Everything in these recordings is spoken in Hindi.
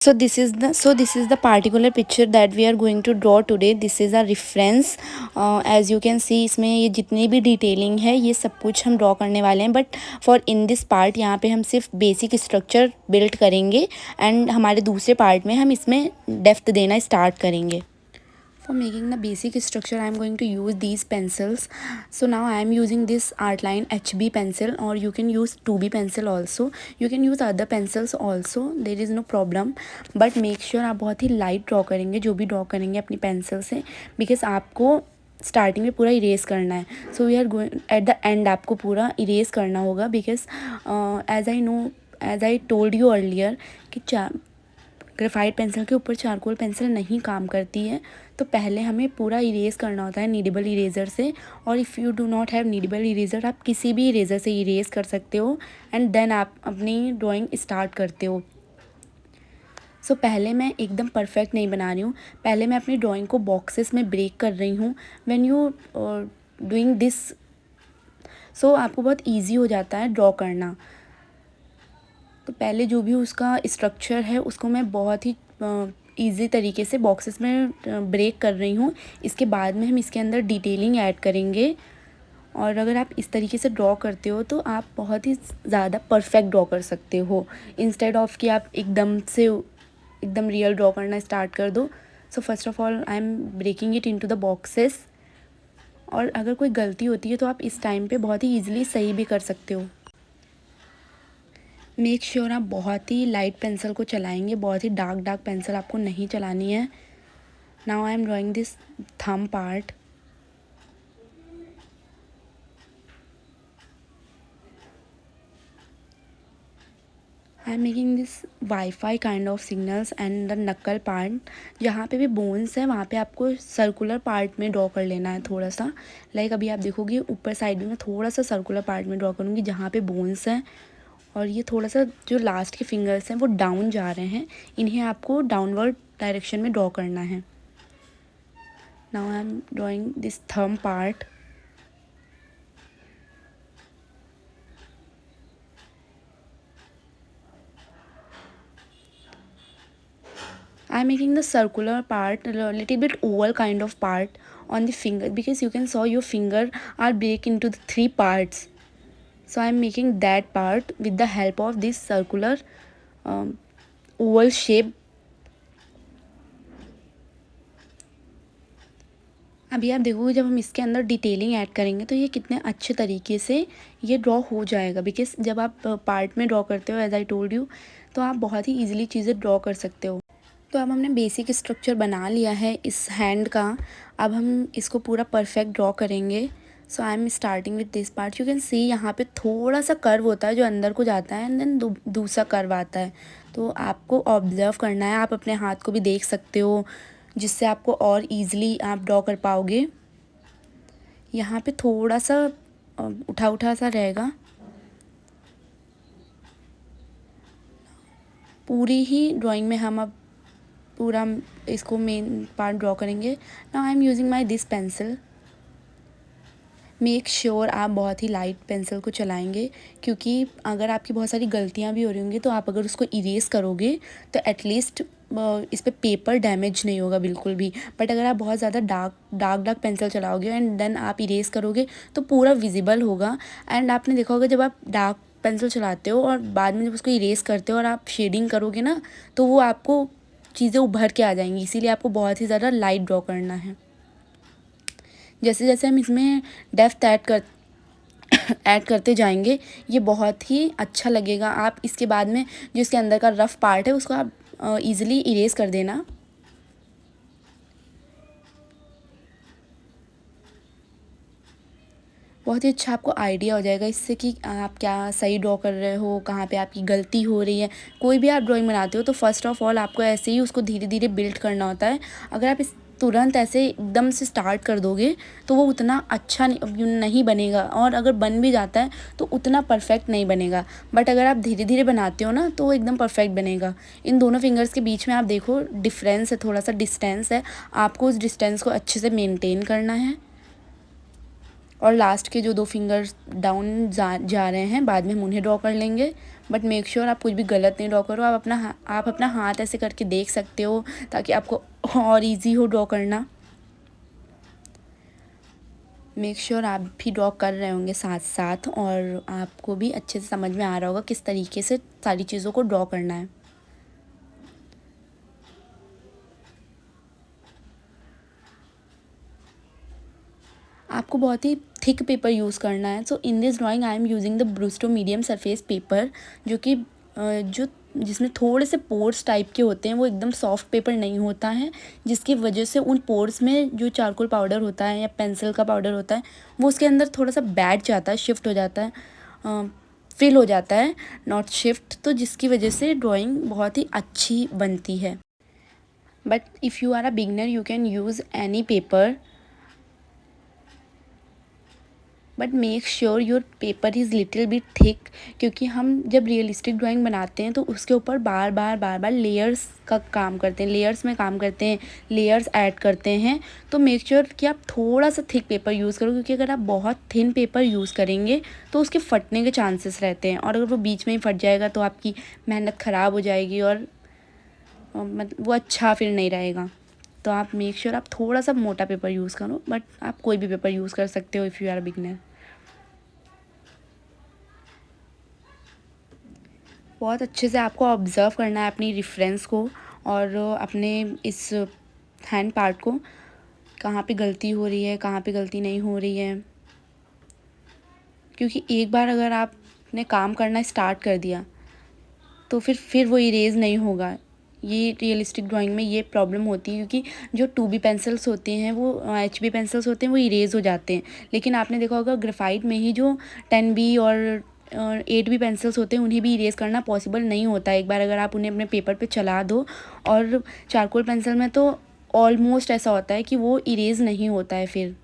So this is the particular picture that we are going to draw today. This is a reference. As you can see, इसमें ये जितनी भी डिटेलिंग है ये सब कुछ हम ड्रॉ करने वाले हैं. But for in this part यहाँ पे हम सिर्फ बेसिक स्ट्रक्चर बिल्ड करेंगे एंड हमारे दूसरे पार्ट में हम इसमें डेप्थ देना स्टार्ट करेंगे. For making the basic structure, I am going to use these pencils. So now I am using this Artline HB pencil, or you can use 2B pencil also. You can use other pencils also. There is no problem. But make sure आप बहुत ही लाइट ड्रॉ करेंगे जो भी ड्रॉ करेंगे अपनी पेंसिल से, बिकॉज आपको स्टार्टिंग में पूरा इरेज करना है. So we are going at the end आपको पूरा इरेज करना होगा, because as I told you earlier कि ग्रेफाइट पेंसिल के ऊपर चारकोल पेंसिल नहीं काम करती है. तो पहले हमें पूरा इरेज करना होता है नीडेबल इरेज़र से. और if you do not have needable eraser, आप किसी भी इरेज़र से इरेज कर सकते हो एंड देन आप अपनी ड्राइंग स्टार्ट करते हो. सो पहले मैं एकदम परफेक्ट नहीं बना रही हूँ. पहले मैं अपनी ड्राइंग को बॉक्सेस में ब्रेक कर रही हूँ. व्हेन यू डूइंग दिस, सो आपको बहुत ईजी हो जाता है ड्रॉ करना. तो पहले जो भी उसका स्ट्रक्चर है उसको मैं बहुत ही ईजी तरीके से बॉक्सेस में ब्रेक कर रही हूँ. इसके बाद में हम इसके अंदर डिटेलिंग ऐड करेंगे. और अगर आप इस तरीके से ड्रॉ करते हो तो आप बहुत ही ज़्यादा परफेक्ट ड्रॉ कर सकते हो, इंस्टेड ऑफ कि आप एकदम रियल ड्रॉ करना स्टार्ट कर दो. So first of all I am breaking it into the boxes. और अगर कोई गलती होती है तो आप इस टाइम पे बहुत ही ईजिली सही भी कर सकते हो. मेक श्योर आप बहुत ही लाइट पेंसिल को चलाएंगे, बहुत ही डार्क पेंसिल आपको नहीं चलानी है. Now I am drawing this thumb part. I am making this wifi kind of signals and the नक्कल पार्ट. जहाँ पे भी बोन्स है वहाँ पे आपको सर्कुलर पार्ट में ड्रॉ कर लेना है थोड़ा सा. लाइक अभी आप देखोगे ऊपर साइड में मैं थोड़ा सा सर्कुलर पार्ट में ड्रॉ करूँगी जहाँ पे बोन्स हैं. और ये थोड़ा सा जो लास्ट के फिंगर्स हैं वो डाउन जा रहे हैं, इन्हें आपको डाउनवर्ड डायरेक्शन में ड्रॉ करना है. Now I am drawing this thumb part. I am making the circular part, a little bit oval kind of part on the finger, because you can saw your finger are break into the three parts. So I am making that part with the help of this circular oval shape. अभी आप देखोगे जब हम इसके अंदर डिटेलिंग ऐड करेंगे तो ये कितने अच्छे तरीके से ये ड्रॉ हो जाएगा, बिकॉज जब आप पार्ट में ड्रॉ करते हो एज आई टोल्ड यू तो आप बहुत ही ईजिली चीज़ें ड्रॉ कर सकते हो. तो अब हमने बेसिक स्ट्रक्चर बना लिया है इस हैंड का. अब हम इसको पूरा परफेक्ट ड्रॉ करेंगे. So I am starting with this part. You can see यहाँ पे थोड़ा सा कर्व होता है जो अंदर को जाता है एंड देन दूसरा कर्व आता है. तो आपको ऑब्जर्व करना है. आप अपने हाथ को भी देख सकते हो जिससे आपको और ईजिली आप ड्रॉ कर पाओगे. यहाँ पे थोड़ा सा उठा सा रहेगा. पूरी ही ड्राइंग में हम अब पूरा इसको मेन पार्ट ड्रॉ करेंगे. Now I am using my this pencil. Make sure आप बहुत ही लाइट पेंसिल को चलाएंगे, क्योंकि अगर आपकी बहुत सारी गलतियाँ भी हो रही होंगी तो आप अगर उसको इरेज करोगे तो एटलीस्ट इस पर पेपर डैमेज नहीं होगा बिल्कुल भी. बट अगर आप बहुत ज़्यादा डार्क पेंसिल चलाओगे एंड देन आप इरेज करोगे तो पूरा विजिबल होगा. एंड आपने देखा होगा जब आप डार्क पेंसिल चलाते हो और बाद में जब उसको इरेज करते हो और आप शेडिंग करोगे ना तो वो आपको चीज़ें उभर के आ जाएंगी. इसीलिए आपको बहुत ही ज़्यादा लाइट ड्रॉ करना है. जैसे जैसे हम इसमें डेप्थ ऐड करते जाएंगे ये बहुत ही अच्छा लगेगा. आप इसके बाद में जो इसके अंदर का रफ पार्ट है उसको आप ईज़िली इरेज कर देना. बहुत ही अच्छा आपको आइडिया हो जाएगा इससे कि आप क्या सही ड्रॉ कर रहे हो, कहाँ पे आपकी गलती हो रही है. कोई भी आप ड्राइंग बनाते हो तो फर्स्ट ऑफ ऑल आपको ऐसे ही उसको धीरे धीरे बिल्ड करना होता है. अगर आप इस तुरंत ऐसे एकदम से स्टार्ट कर दोगे तो वो उतना अच्छा नहीं बनेगा, और अगर बन भी जाता है तो उतना परफेक्ट नहीं बनेगा. बट अगर आप धीरे धीरे बनाते हो ना तो वो एकदम परफेक्ट बनेगा. इन दोनों फिंगर्स के बीच में आप देखो डिफरेंस है, थोड़ा सा डिस्टेंस है. आपको उस डिस्टेंस को अच्छे से मेनटेन करना है. और लास्ट के जो दो फिंगर्स डाउन जा रहे हैं बाद में हम उन्हें ड्रॉ कर लेंगे. बट मेक श्योर आप कुछ भी गलत नहीं ड्रॉ करो। आप अपना हाथ ऐसे करके देख सकते हो ताकि आपको और इजी हो ड्रॉ करना। मेक श्योर आप भी ड्रॉ कर रहे होंगे साथ साथ और आपको भी अच्छे से समझ में आ रहा होगा किस तरीके से सारी चीज़ों को ड्रॉ करना है। आपको बहुत ही थिक पेपर यूज़ करना है। So in this drawing I am using the Brustro medium surface paper, जो कि जो जिसमें थोड़े से पोर्स टाइप के होते हैं, वो एकदम सॉफ्ट पेपर नहीं होता है, जिसकी वजह से उन पोर्स में जो चारकोल पाउडर होता है या पेंसिल का पाउडर होता है वो उसके अंदर थोड़ा सा बैठ जाता है, शिफ्ट हो जाता है, फिल हो जाता है, नॉट शिफ्ट, तो जिसकी वजह से ड्राइंग बहुत ही अच्छी बनती है। But if you are a beginner you can use any paper, but make sure your paper is little bit thick, क्योंकि हम जब रियलिस्टिक ड्राइंग बनाते हैं तो उसके ऊपर बार बार लेयर्स का काम करते हैं, लेयर्स में काम करते हैं, लेयर्स ऐड करते हैं। तो मेक श्योर कि आप थोड़ा सा थिक पेपर यूज़ करो, क्योंकि अगर आप बहुत थिन पेपर यूज़ करेंगे तो उसके फटने के चांसेस रहते हैं, और अगर वो बीच में ही फट जाएगा तो आपकी मेहनत ख़राब हो जाएगी और मतलब वो अच्छा फिर नहीं रहेगा। तो आप मेक श्योर आप थोड़ा सा मोटा पेपर यूज़ करो, बट आप कोई भी पेपर यूज़ कर सकते हो इफ़ यू आर बिगनर। बहुत अच्छे से आपको ऑब्ज़र्व करना है अपनी रेफरेंस को और अपने इस हैंड पार्ट को, कहाँ पे गलती हो रही है, कहाँ पे गलती नहीं हो रही है, क्योंकि एक बार अगर आपने काम करना स्टार्ट कर दिया तो फिर वो इरेज़ नहीं होगा। ये रियलिस्टिक ड्राइंग में ये प्रॉब्लम होती है, क्योंकि जो 2B पेंसिल्स होते हैं वो HB पेंसिल्स होते हैं वो इरेज़ हो जाते हैं, लेकिन आपने देखा होगा ग्रेफाइट में ही जो 10B और 8B पेंसिल्स होते हैं उन्हें भी इरेज़ करना पॉसिबल नहीं होता है। एक बार अगर आप उन्हें अपने पेपर पे चला दो, और चारकोल पेंसिल में तो ऑलमोस्ट ऐसा होता है कि वो इरेज़ नहीं होता है। फिर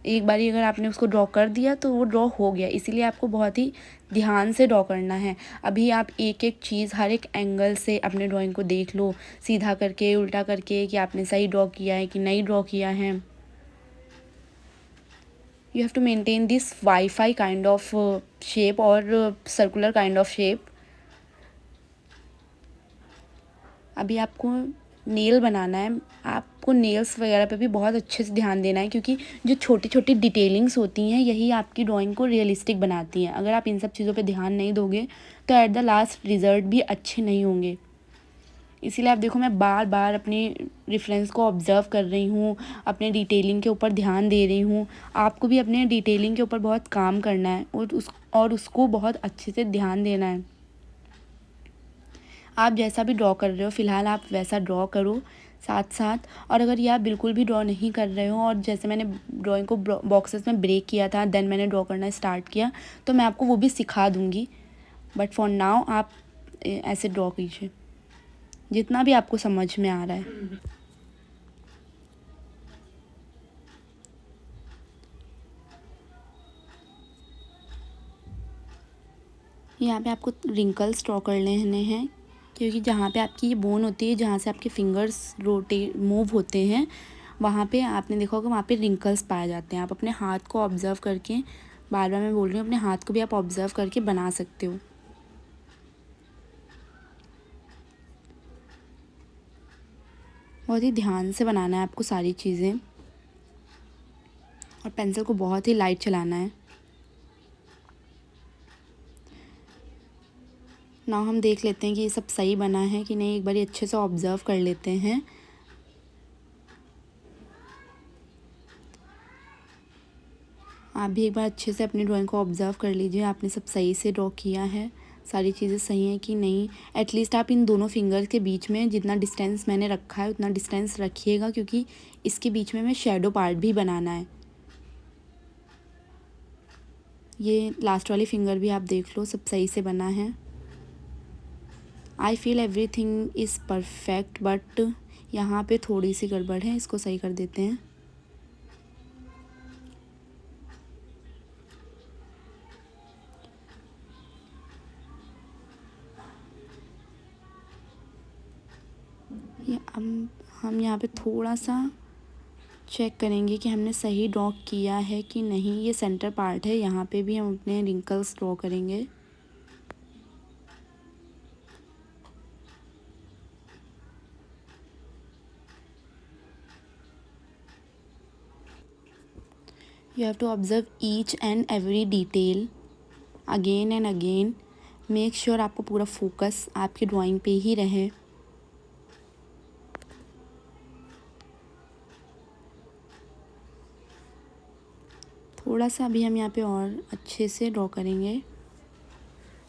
एक बारी अगर आपने उसको ड्रॉ कर दिया तो वो ड्रॉ हो गया, इसीलिए आपको बहुत ही ध्यान से ड्रॉ करना है। अभी आप एक एक चीज़ हर एक एंगल से अपने ड्राइंग को देख लो, सीधा करके उल्टा करके, कि आपने सही ड्रॉ किया है कि नहीं ड्रॉ किया है। You have to maintain this wifi kind of shape और सर्कुलर काइंड ऑफ शेप। अभी आपको नेल बनाना है, आपको नेल्स वगैरह पे भी बहुत अच्छे से ध्यान देना है, क्योंकि जो छोटी छोटी डिटेलिंग्स होती हैं यही आपकी ड्राइंग को रियलिस्टिक बनाती हैं। अगर आप इन सब चीज़ों पे ध्यान नहीं दोगे तो एट द लास्ट रिज़ल्ट भी अच्छे नहीं होंगे। इसीलिए आप देखो मैं बार बार अपनी रेफरेंस को ऑब्ज़र्व कर रही हूँ, अपने डिटेलिंग के ऊपर ध्यान दे रही हूँ। आपको भी अपने डिटेलिंग के ऊपर बहुत काम करना है और उसको बहुत अच्छे से ध्यान देना है। आप जैसा भी ड्रॉ कर रहे हो फ़िलहाल आप वैसा ड्रॉ करो साथ साथ। और अगर ये आप बिल्कुल भी ड्रॉ नहीं कर रहे हो, और जैसे मैंने ड्राइंग को बॉक्सेस में ब्रेक किया था देन मैंने ड्रॉ करना स्टार्ट किया, तो मैं आपको वो भी सिखा दूँगी। बट फॉर नाउ आप ऐसे ड्रॉ कीजिए जितना भी आपको समझ में आ रहा है। यहाँ पे आपको रिंकल्स ड्रॉ कर लेने हैं, क्योंकि जहाँ पे आपकी ये बोन होती है, जहाँ से आपके फिंगर्स मूव होते हैं, वहाँ पे आपने देखा होगा वहाँ पे रिंकल्स पाए जाते हैं। आप अपने हाथ को ऑब्ज़र्व करके, बार बार मैं बोल रही हूँ, अपने हाथ को भी आप ऑब्ज़र्व करके बना सकते हो। बहुत ही ध्यान से बनाना है आपको सारी चीज़ें, और पेंसिल को बहुत ही लाइट चलाना है। ना हम देख लेते हैं कि ये सब सही बना है कि नहीं, एक बार अच्छे से ऑब्ज़र्व कर लेते हैं। आप भी एक बार अच्छे से अपनी ड्राइंग को ऑब्ज़र्व कर लीजिए, आपने सब सही से ड्रॉ किया है, सारी चीज़ें सही हैं कि नहीं। एटलीस्ट आप इन दोनों फिंगर्स के बीच में जितना डिस्टेंस मैंने रखा है उतना डिस्टेंस रखिएगा, क्योंकि इसके बीच में हमें शैडो पार्ट भी बनाना है। ये लास्ट वाली फिंगर भी आप देख लो, सब सही से बना है। I feel everything is perfect, but यहाँ पे थोड़ी सी गड़बड़ है, इसको सही कर देते हैं। ये हम यहाँ पे थोड़ा सा चेक करेंगे कि हमने सही ड्रॉ किया है कि नहीं। ये सेंटर पार्ट है, यहाँ पे भी हम अपने रिंकल्स ड्रॉ करेंगे। You have to observe each and every detail again and again. Make sure आपको पूरा फोकस आपकी ड्राइंग पे ही रहे. थोड़ा सा अभी हम यहाँ पे और अच्छे से ड्रॉ करेंगे.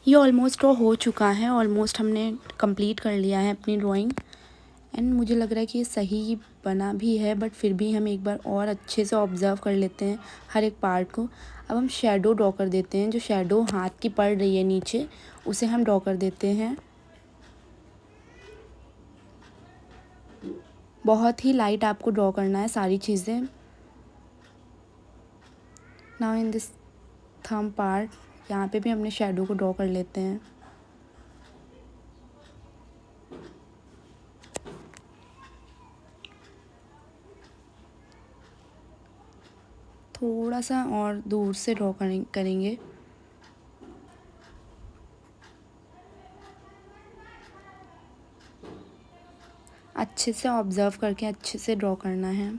ये ऑलमोस्ट ड्रॉ हो चुका है. ऑलमोस्ट हमने कंप्लीट कर लिया है अपनी ड्राइंग. एंड मुझे लग रहा है कि ये सही बना भी है, बट फिर भी हम एक बार और अच्छे से ऑब्ज़र्व कर लेते हैं हर एक पार्ट को. अब हम शेडो ड्रॉ कर देते हैं. जो शेडो हाथ की पड़ रही है नीचे, उसे हम ड्रॉ कर देते हैं. बहुत ही लाइट आपको ड्रॉ करना है सारी चीज़ें. Now in this thumb part, यहाँ पे भी हमने शेडो को ड्रॉ कर लेते हैं. थोड़ा सा और दूर से ड्रॉ करेंगे. अच्छे से ऑब्ज़र्व करके अच्छे से ड्रॉ करना है.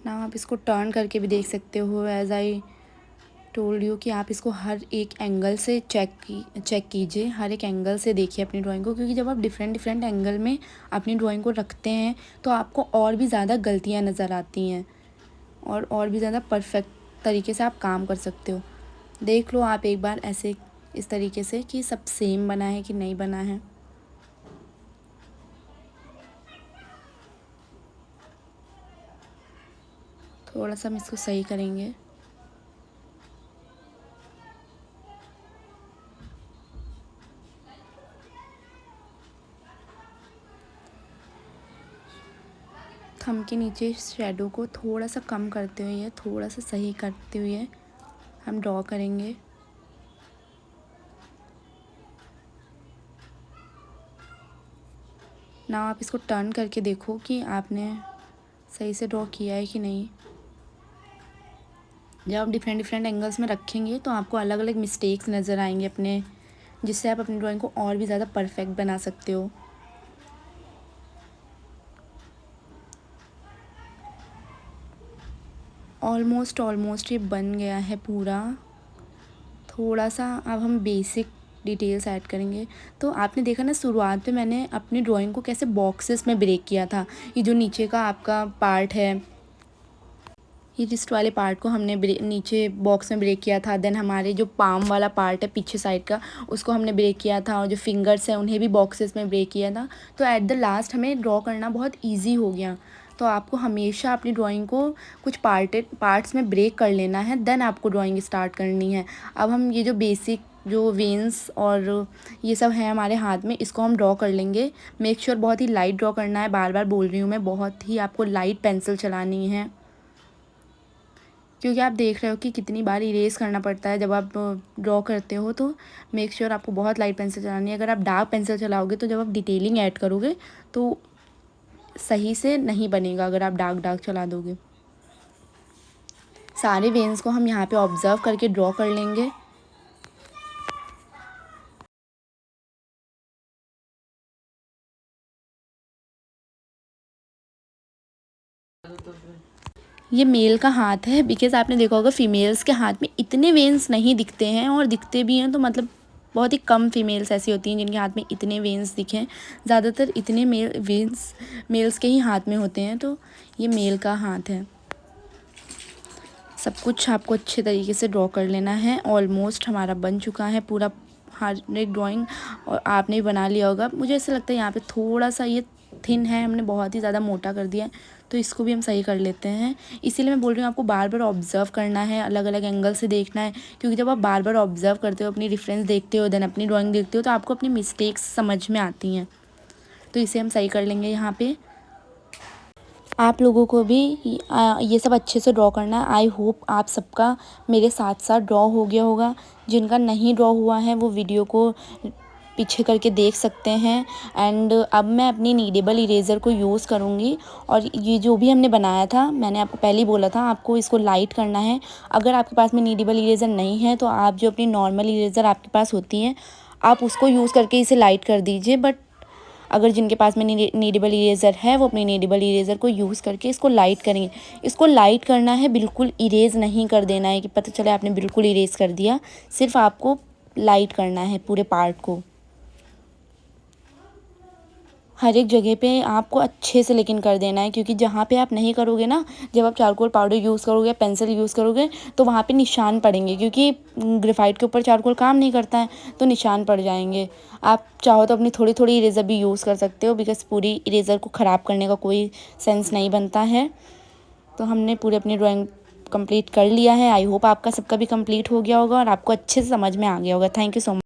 ना आप इसको टर्न करके भी देख सकते हो. एज आई टोल्ड यू कि आप इसको हर एक एंगल से चेक कीजिए. हर एक एंगल से देखिए अपनी ड्राइंग को, क्योंकि जब आप डिफरेंट एंगल में अपनी ड्राइंग को रखते हैं तो आपको और भी ज़्यादा गलतियाँ नज़र आती हैं और भी ज़्यादा परफेक्ट तरीके से आप काम कर सकते हो. देख लो आप एक बार ऐसे इस तरीके से कि सब सेम बना है कि नहीं बना है. थोड़ा सा हम इसको सही करेंगे. थंब के नीचे शेडो को थोड़ा सा कम करते हुए, थोड़ा सा सही करते हुए हम ड्रॉ करेंगे. ना आप इसको टर्न करके देखो कि आपने सही से ड्रॉ किया है कि नहीं. जब आप डिफरेंट एंगल्स में रखेंगे तो आपको अलग अलग मिस्टेक्स नज़र आएंगे अपने, जिससे आप अपनी ड्राइंग को और भी ज़्यादा परफेक्ट बना सकते हो. ऑलमोस्ट ये बन गया है पूरा. थोड़ा सा अब हम बेसिक डिटेल्स ऐड करेंगे. तो आपने देखा ना शुरुआत में मैंने अपनी ड्राइंग को कैसे बॉक्सेस में ब्रेक किया था. ये जो नीचे का आपका पार्ट है, ये रिस्ट वाले पार्ट को हमने नीचे बॉक्स में ब्रेक किया था. देन हमारे जो पाम वाला पार्ट है पीछे साइड का, उसको हमने ब्रेक किया था. और जो फिंगर्स हैं उन्हें भी बॉक्सेस में ब्रेक किया था. तो एट द लास्ट हमें ड्रॉ करना बहुत ईजी हो गया. तो आपको हमेशा अपनी ड्राइंग को कुछ पार्ट्स में ब्रेक कर लेना है, देन आपको ड्राइंग स्टार्ट करनी है. अब हम ये जो बेसिक जो वेन्स और ये सब है हमारे हाथ में, इसको हम ड्रॉ कर लेंगे. मेक श्योर बहुत ही लाइट ड्रॉ करना है. बार बार बोल रही हूँ मैं, बहुत ही आपको लाइट पेंसिल चलानी है, क्योंकि आप देख रहे हो कि कितनी बार इरेज करना पड़ता है जब आप ड्रॉ करते हो. तो मेक श्योर आपको बहुत लाइट पेंसिल चलानी है. अगर आप डार्क पेंसिल चलाओगे तो जब आप डिटेलिंग ऐड करोगे तो सही से नहीं बनेगा अगर आप डार्क चला दोगे. सारे वेन्स को हम यहाँ पे ऑब्ज़र्व करके ड्रॉ कर लेंगे. ये मेल का हाथ है, बिकॉज़ आपने देखा होगा फीमेल्स के हाथ में इतने वेन्स नहीं दिखते हैं, और दिखते भी हैं तो मतलब बहुत ही कम फीमेल्स ऐसी होती हैं जिनके हाथ में इतने वेन्स दिखें. ज़्यादातर इतने वेन्स मेल्स के ही हाथ में होते हैं. तो ये मेल का हाथ है. सब कुछ आपको अच्छे तरीके से ड्रॉ कर लेना है. ऑलमोस्ट हमारा बन चुका है पूरा हर एक ड्राइंग, और आपने भी बना लिया होगा. मुझे ऐसा लगता है यहाँ पे थोड़ा सा ये थिन है, हमने बहुत ही ज़्यादा मोटा कर दिया है, तो इसको भी हम सही कर लेते हैं. इसीलिए मैं बोल रही हूँ आपको बार बार ऑब्ज़र्व करना है, अलग अलग एंगल से देखना है. क्योंकि जब आप बार बार ऑब्ज़र्व करते हो, अपनी रेफरेंस देखते हो, देन अपनी ड्राइंग देखते हो, तो आपको अपनी मिस्टेक्स समझ में आती हैं. तो इसे हम सही कर लेंगे यहाँ पे. आप लोगों को भी ये सब अच्छे से ड्रॉ करना है. आई होप आप सबका मेरे साथ साथ ड्रॉ हो गया होगा. जिनका नहीं ड्रॉ हुआ है वो वीडियो को पीछे करके देख सकते हैं. एंड अब मैं अपनी नीडेबल इरेज़र को यूज़ करूँगी. और ये जो भी हमने बनाया था, मैंने आपको पहले ही बोला था, आपको इसको लाइट करना है. अगर आपके पास में नीडेबल इरेज़र नहीं है तो आप जो अपनी नॉर्मल इरेज़र आपके पास होती हैं, आप उसको यूज़ करके इसे लाइट कर दीजिए. बट अगर जिनके पास में नीडेबल इरेज़र है वो अपनी नीडेबल इरेज़र को यूज़ करके इसको लाइट करेंगे। इसको लाइट करना है, बिल्कुल इरेज़ नहीं कर देना है कि पता चले आपने बिल्कुल इरेज़ कर दिया। सिर्फ आपको लाइट करना है पूरे पार्ट को। हर एक जगह पे आपको अच्छे से लेकिन कर देना है, क्योंकि जहाँ पे आप नहीं करोगे ना, जब आप चारकोल पाउडर यूज़ करोगे, पेंसिल यूज़ करोगे, तो वहाँ पे निशान पड़ेंगे, क्योंकि ग्रेफाइट के ऊपर चारकोल काम नहीं करता है, तो निशान पड़ जाएंगे। आप चाहो तो अपनी थोड़ी थोड़ी इरेज़र भी यूज़ कर सकते हो, बिकॉज़ पूरी इरेज़र को ख़राब करने का कोई सेंस नहीं बनता है। तो हमने पूरी अपनी ड्राइंग कंप्लीट कर लिया है। आई होप आपका सबका भी कंप्लीट हो गया होगा और आपको अच्छे से समझ में आ गया होगा। Thank you so much.